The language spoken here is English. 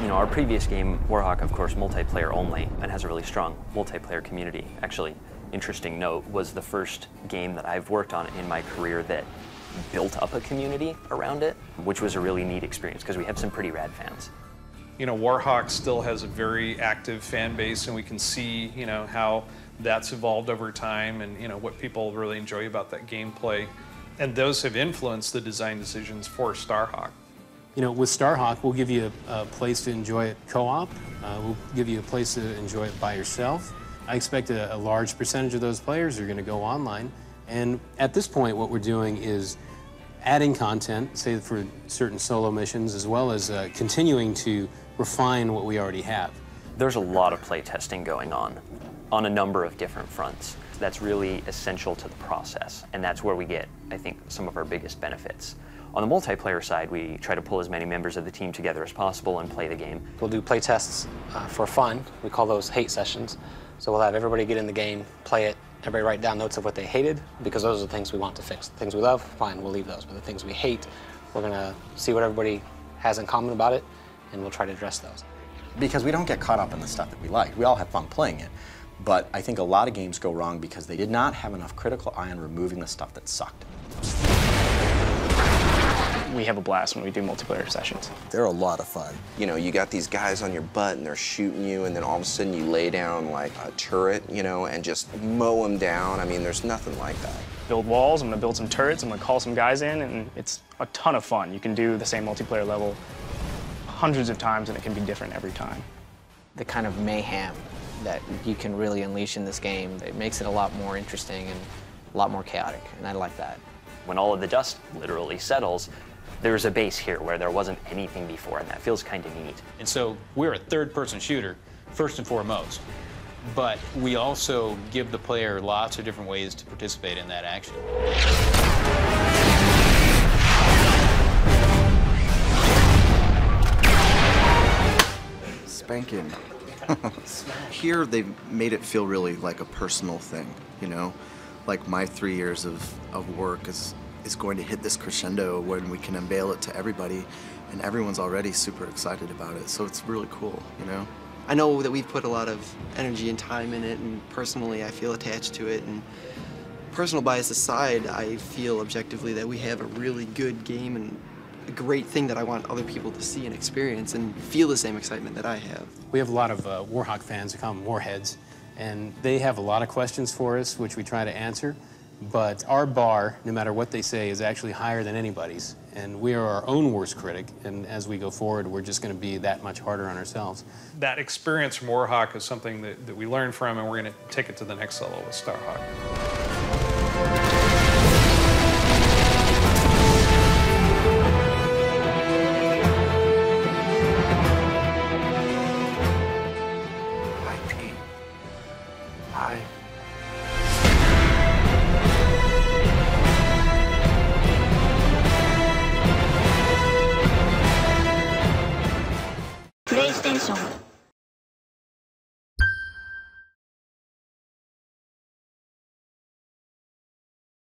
Our previous game, Warhawk, of course, multiplayer only, and has a really strong multiplayer community. Actually, interesting note, was the first game that I've worked on in my career that built up a community around it, which was a really neat experience because we have some pretty rad fans. Warhawk still has a very active fan base, and we can see, how that's evolved over time and, what people really enjoy about that gameplay. And those have influenced the design decisions for Starhawk. With Starhawk, we'll give you a place to enjoy it co-op. We'll give you a place to enjoy it by yourself. I expect a large percentage of those players are going to go online. And at this point, what we're doing is adding content, say for certain solo missions, as well as continuing to refine what we already have. There's a lot of play testing going on a number of different fronts. That's really essential to the process, and that's where we get, I think, some of our biggest benefits. On the multiplayer side, we try to pull as many members of the team together as possible and play the game. We'll do play tests for fun. We call those hate sessions. So we'll have everybody get in the game, play it, everybody write down notes of what they hated, because those are the things we want to fix. The things we love, fine, we'll leave those. But the things we hate, we're going to see what everybody has in common about it, and we'll try to address those. Because we don't get caught up in the stuff that we like. We all have fun playing it. But I think a lot of games go wrong because they did not have enough critical eye on removing the stuff that sucked. We have a blast when we do multiplayer sessions. They're a lot of fun. You got these guys on your butt and they're shooting you, and then all of a sudden you lay down like a turret, and just mow them down. I mean, there's nothing like that. Build walls, I'm gonna build some turrets, I'm gonna call some guys in, and it's a ton of fun. You can do the same multiplayer level hundreds of times, and it can be different every time. The kind of mayhem that you can really unleash in this game, it makes it a lot more interesting and a lot more chaotic, and I like that. When all of the dust literally settles, there's a base here where there wasn't anything before, and that feels kind of neat. And so we're a third-person shooter, first and foremost, but we also give the player lots of different ways to participate in that action. Spanking. Here they've made it feel really like a personal thing, Like my 3 years of work is going to hit this crescendo when we can unveil it to everybody, and everyone's already super excited about it, so it's really cool, I know that we've put a lot of energy and time in it, and personally I feel attached to it, and personal bias aside, I feel objectively that we have a really good game and a great thing that I want other people to see and experience and feel the same excitement that I have. We have a lot of Warhawk fans who call them Warheads, and they have a lot of questions for us, which we try to answer. But our bar, no matter what they say, is actually higher than anybody's. And we are our own worst critic, and as we go forward, we're just going to be that much harder on ourselves. That experience from Warhawk is something that we learned from, and we're going to take it to the next level with Starhawk. PlayStation